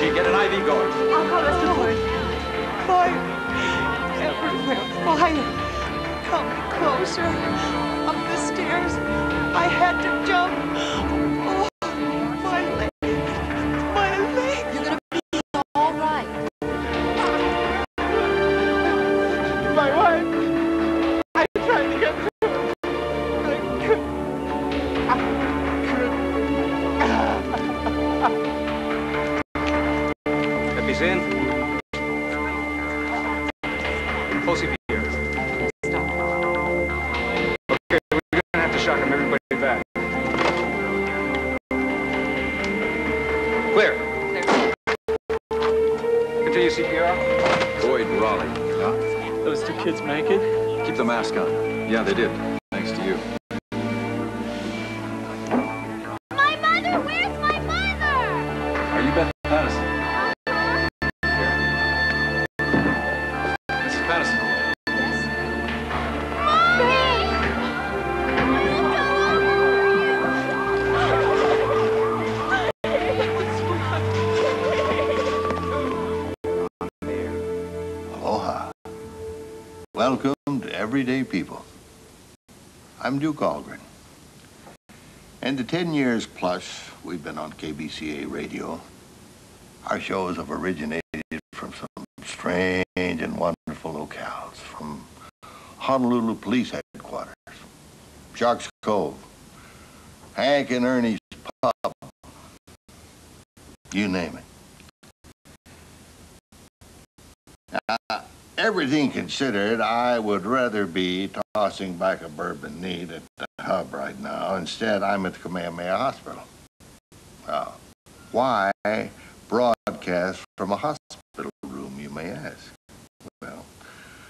Kenji, get an IV going. I'll call Mr. Ford. Fire. Everywhere, fire. Coming closer. Up the stairs. I had to jump. Oh, my leg. My leg. You're gonna be all right. My wife. I tried to get through. I couldn't. He's in. Close here. Stop. Okay, we're gonna have to shock him. Everybody back. Clear. Continue CPR. Boyd Raleigh. Those two kids make it? Keep the mask on. Yeah, they did. Thanks to you. My mother! Where's my mother? Are you Beth Patterson? Mrs. Patterson. Aloha. Welcome to Everyday People. I'm Duke Algren. And the 10 years plus we've been on KBCA radio, our shows have originated from some strange and wonderful locales, from Honolulu Police Headquarters, Sharks Cove, Hank and Ernie's Pub, you name it. Everything considered, I would rather be tossing back a bourbon neat at the hub right now. Instead, I'm at the Kamehameha Hospital. Why broadcast from a hospital room, you may ask? Well,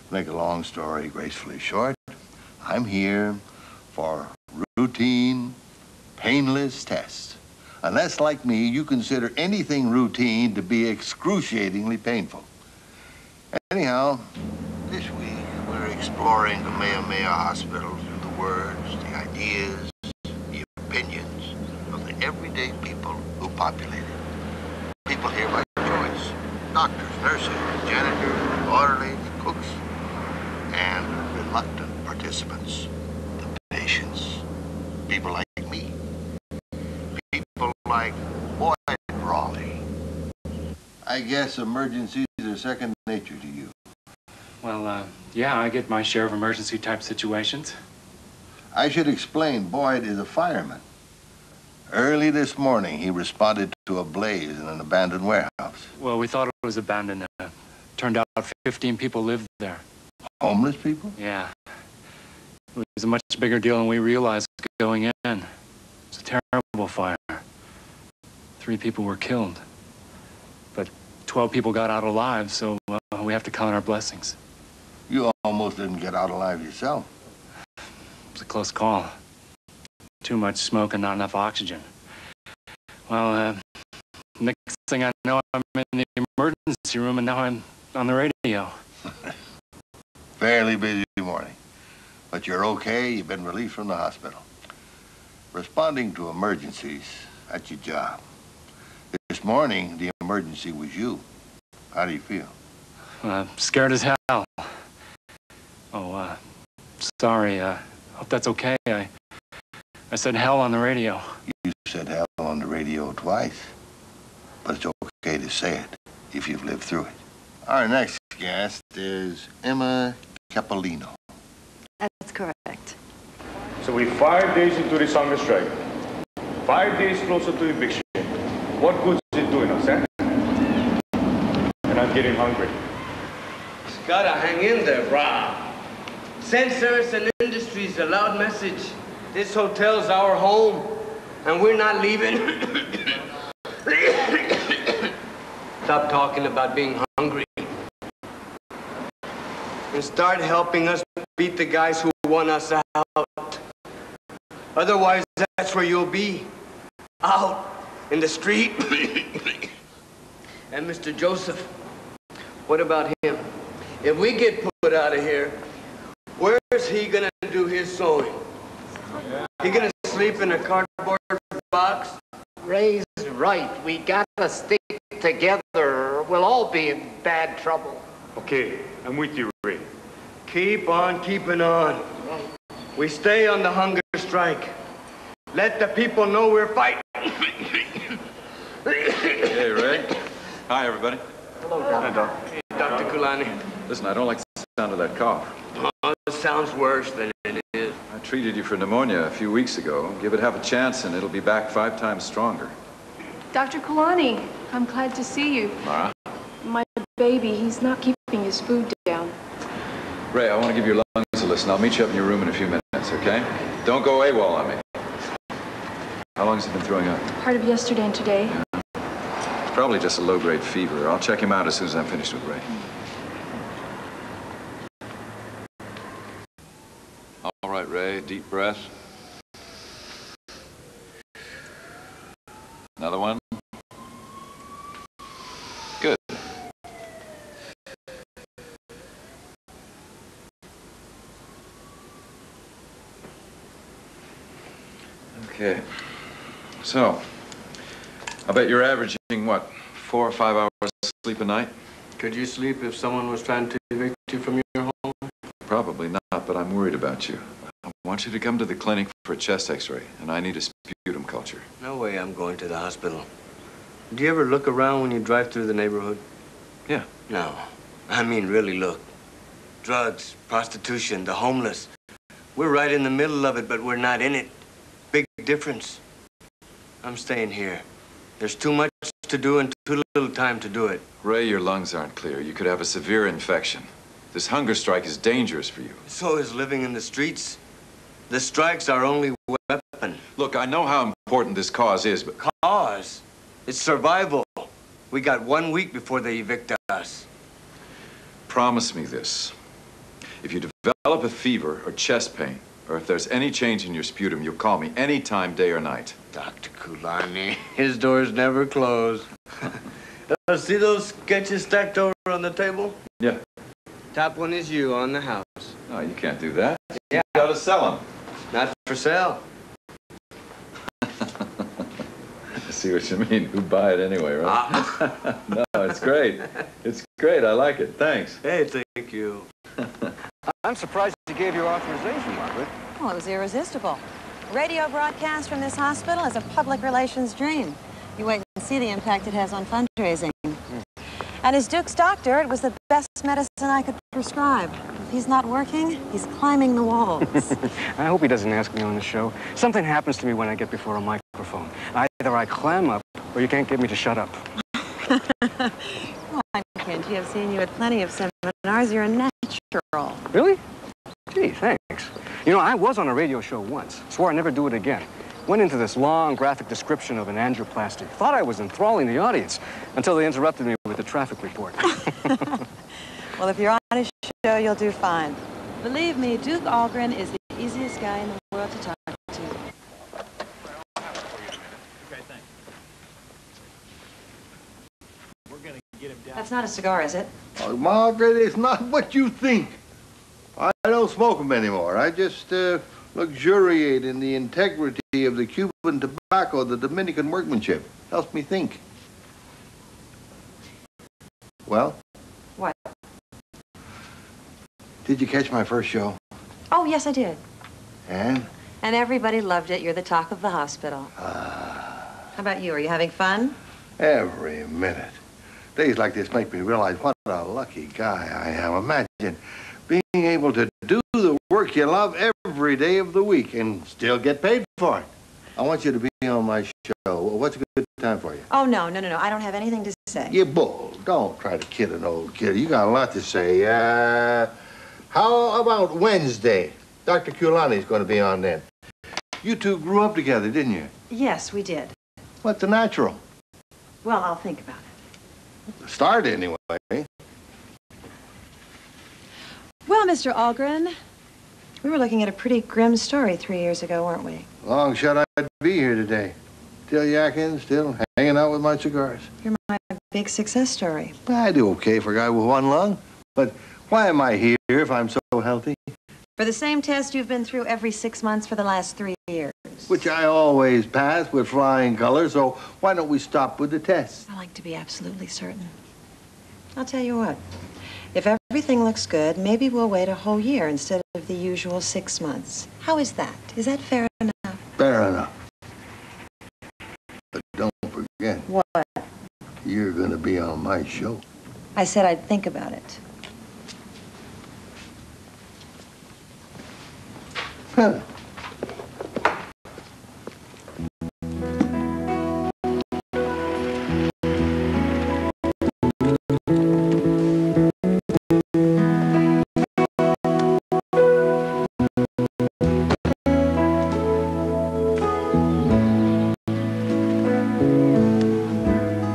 to make a long story gracefully short, I'm here for routine, painless tests. Unless, like me, you consider anything routine to be excruciatingly painful. Anyhow, this week we're exploring the Kamehameha Hospital through the words, the ideas, the opinions of the everyday people who populate it. People here by choice. Doctors, nurses, janitors, orderlies, cooks, and reluctant participants, the patients. People like me. People like Boyd Raleigh. I guess emergencies are second nature to you. Well, yeah, I get my share of emergency-type situations. I should explain, Boyd is a fireman. Early this morning, he responded to a blaze in an abandoned warehouse. Well, we thought it was abandoned. Turned out 15 people lived there. Homeless people? Yeah. It was a much bigger deal than we realized going in. It was a terrible fire. 3 people were killed. But 12 people got out alive, so we have to count our blessings. You almost didn't get out alive yourself. It was a close call. Too much smoke and not enough oxygen. Well, next thing I know, I'm in the emergency room, and now I'm on the radio. Fairly busy morning. But you're okay. You've been released from the hospital. Responding to emergencies, that's your job. This morning, the emergency was you. How do you feel? Scared as hell. Oh, sorry. Hope that's okay. I said hell on the radio. You said hell on the radio twice. But it's okay to say it if you've lived through it. Our next guest is Emma Capolino. That's correct. So we're 5 days into this hunger strike. 5 days closer to eviction. What good is it doing us, eh? And I'm getting hungry. Just gotta hang in there, brah. Send Service and Industries a loud message. This hotel's our home, and we're not leaving. Stop talking about being hungry. And start helping us beat the guys who want us out. Otherwise, that's where you'll be. Out in the street. And Mr. Joseph, what about him? If we get put out of here, where's he gonna do his sewing? He gonna sleep in a cardboard box? Ray's right. We gotta stick together, we'll all be in bad trouble. Okay, I'm with you, Ray. Keep on keeping on. We stay on the hunger strike. Let the people know we're fighting. Hey, Ray. Hi, everybody. Hello, Doctor. Hey, Dr. Kulani. Listen, I don't like the sound of that cough. Oh, it sounds worse than it is. I treated you for pneumonia a few weeks ago. Give it half a chance and it'll be back 5 times stronger. Dr. Kulani, I'm glad to see you. Mara? My baby, he's not keeping his food down. Ray, I want to give your lungs a listen. I'll meet you up in your room in a few minutes, okay? Don't go AWOL on me. How long has he been throwing up? Part of yesterday and today. Yeah. It's probably just a low-grade fever. I'll check him out as soon as I'm finished with Ray. All right, Ray, deep breath. Another one. Good. Okay. So, I bet you're averaging, what, 4 or 5 hours of sleep a night? Could you sleep if someone was trying to evict you from your home? Probably not, but I'm worried about you. I want you to come to the clinic for a chest x-ray, and I need a sputum culture. No way I'm going to the hospital. Do you ever look around when you drive through the neighborhood? Yeah. No. I mean, really look. Drugs, prostitution, the homeless. We're right in the middle of it, but we're not in it. Big difference. I'm staying here. There's too much to do and too little time to do it. Ray, your lungs aren't clear. You could have a severe infection. This hunger strike is dangerous for you. So is living in the streets. The strike's our only weapon. Look, I know how important this cause is, but... Cause? It's survival. We got 1 week before they evict us. Promise me this. If you develop a fever or chest pain, or if there's any change in your sputum, you'll call me anytime, day or night. Dr. Kulani, his doors never close. See those sketches stacked over on the table? Yeah. Top one is you on the house. No, you can't do that. Yeah. You gotta sell them. Not for sale. I see what you mean. Who'd buy it anyway, right? No, it's great. It's great. I like it. Thanks. Hey, thank you. I'm surprised you gave your authorization, Margaret. Well, it was irresistible. Radio broadcast from this hospital is a public relations dream. You wait and see the impact it has on fundraising. And as Duke's doctor, it was the best medicine I could prescribe. If he's not working, he's climbing the walls. I hope he doesn't ask me on the show. Something happens to me when I get before a microphone. Either I clam up, or you can't get me to shut up. Well, Kenji, I've seen you at plenty of seminars. You're a natural. Really? Gee, thanks. You know, I was on a radio show once. Swore I'd never do it again. Went into this long, graphic description of an angioplasty. Thought I was enthralling the audience until they interrupted me with the traffic report. Well, if you're on his show, you'll do fine. Believe me, Duke Algren is the easiest guy in the world to talk to. Okay, thanks. We're gonna get him down. That's not a cigar, is it? Oh, Margaret, it's not what you think. I don't smoke them anymore. I just luxuriate in the integrity of the Cuban tobacco, the Dominican workmanship. Helps me think. Well? What? Did you catch my first show? Oh, yes, I did. And? And everybody loved it. You're the talk of the hospital. How about you? Are you having fun? Every minute. Days like this make me realize what a lucky guy I am. Imagine being able to do the work you love every day of the week and still get paid for it. I want you to be on my show. What's a good time for you? Oh, no. I don't have anything to say. You bull. Don't try to kid an old kid. You got a lot to say. How about Wednesday? Dr. Kulani's going to be on then. You two grew up together, didn't you? Yes, we did. What's the natural? Well, I'll think about it. Start anyway. Well, Mr. Algren, we were looking at a pretty grim story 3 years ago, weren't we? Long shot I'd be here today. Still yakking, still hanging out with my cigars. You're my big success story. I do okay for a guy with one lung. But why am I here if I'm so healthy? For the same test you've been through every 6 months for the last 3 years. Which I always pass with flying colors, so why don't we stop with the test? I like to be absolutely certain. I'll tell you what. If everything looks good, maybe we'll wait a whole year instead of the usual 6 months. How is that? Is that fair enough? Fair enough. But don't forget. What? You're gonna be on my show. I said I'd think about it. Huh.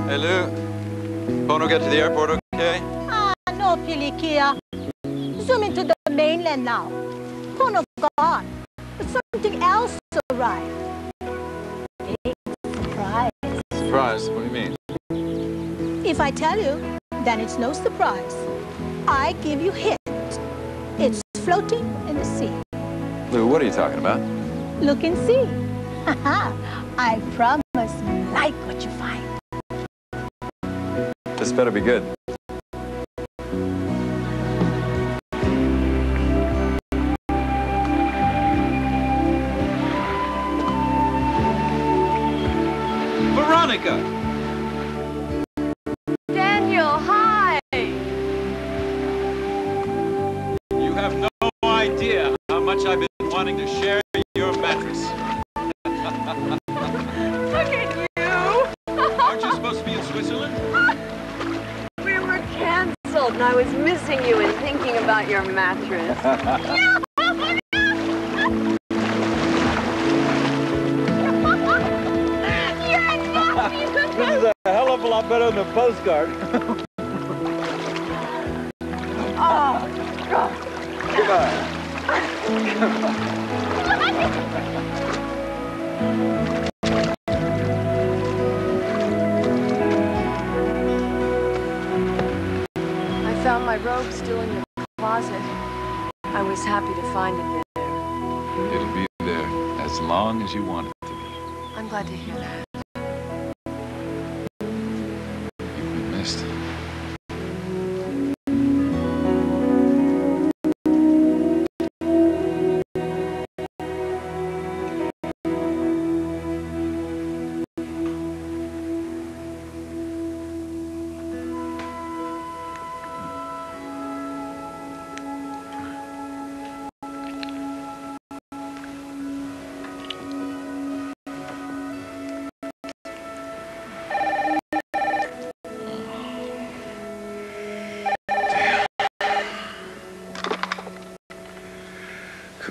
Hey, Lou. Bono get to the airport okay? No, Pilikia. Zoom into the mainland now. Pono gone. But something else arrived. Big surprise. Surprise? What do you mean? If I tell you, then it's no surprise. I give you hint. It's floating in the sea. Lou, what are you talking about? Look and see. I promise you like what you find. This better be good. Veronica! Daniel, hi! You have no idea how much I've been wanting to share your mattress. Look at you! Aren't you supposed to be in Switzerland? We were canceled and I was missing you and thinking about your mattress. This is a hell of a lot better than a postcard. Oh, God. Goodbye. I found my robe still in the closet. I was happy to find it there. It'll be there as long as you want it to be. I'm glad to hear that. You've been missed.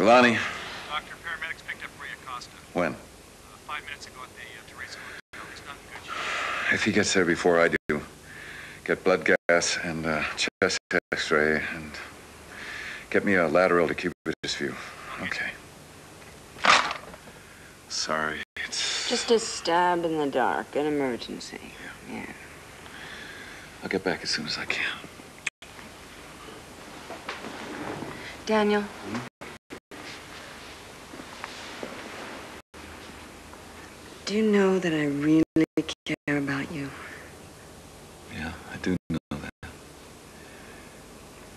Kulani. Doctor, paramedics picked up Ray Acosta. When? 5 minutes ago at the Teresa Hotel. He's not in good shape. If he gets there before I do, get blood gas and chest x-ray and get me a lateral decubitous view. Okay. Sorry, it's... Just a stab in the dark, an emergency. Yeah. I'll get back as soon as I can. Daniel? Do you know that I really care about you? Yeah, I do know that.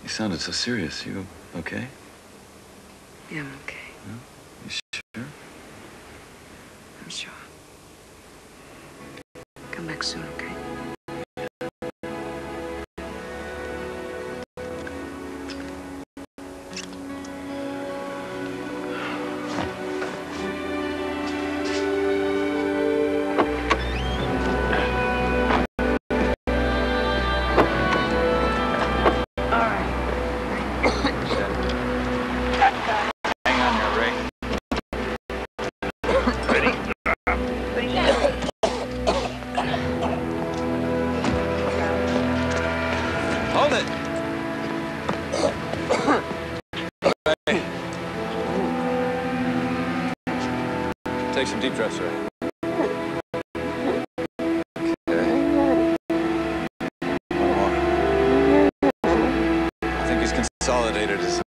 You sounded so serious. You okay? Yeah, I'm okay. Yeah? You sure? I'm sure. Come back soon, okay? Take some deep breaths, right? Okay. One more. I think he's consolidated his